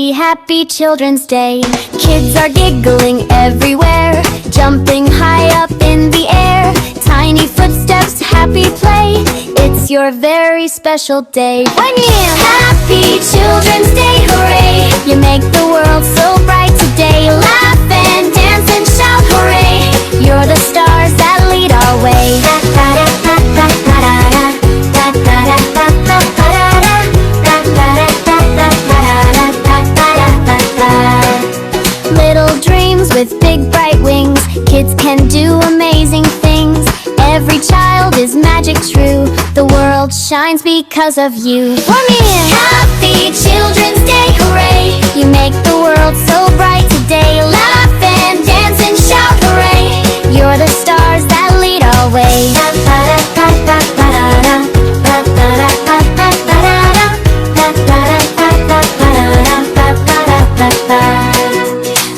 Happy, happy Children's Day. Kids are giggling everywhere, jumping high up in the air. Tiny footsteps, happy play. It's your very special day. Happy Children's Day, hooray! You make the world so bright today. Laugh and dance and shout, hooray! You're the stars that lead our way. Little dreams with big bright wings. Kids can do amazing things. Every child is magic true. The world shines because of you. Happy Children's Day, hooray! You make the world so bright today. Laugh and dance and shout, hooray! You're the stars that lead our way.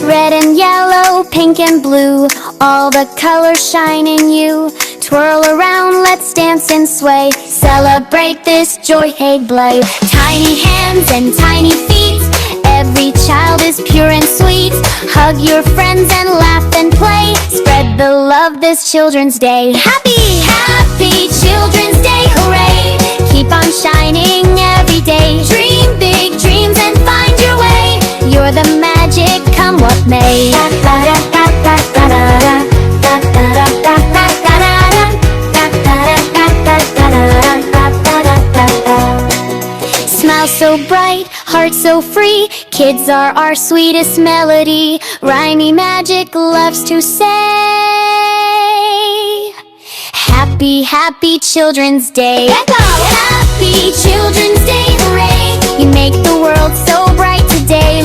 Red and yellow, pink and blue, all the colors shine in you. Twirl around, let's dance and sway. Celebrate this joy, hey blay. Tiny hands and tiny feet, every child is pure and sweet. Hug your friends and laugh and play. Spread the love this Children's Day. Happy Children's Day, hooray! Keep on shining every day. Dream big dreams and find your way. You're the magic, come what may. Smile so bright, heart so free. Kids are our sweetest melody. RhymyMagic loves to say, happy, happy Children's Day. Happy Children's Day, hooray! You make the world so bright today.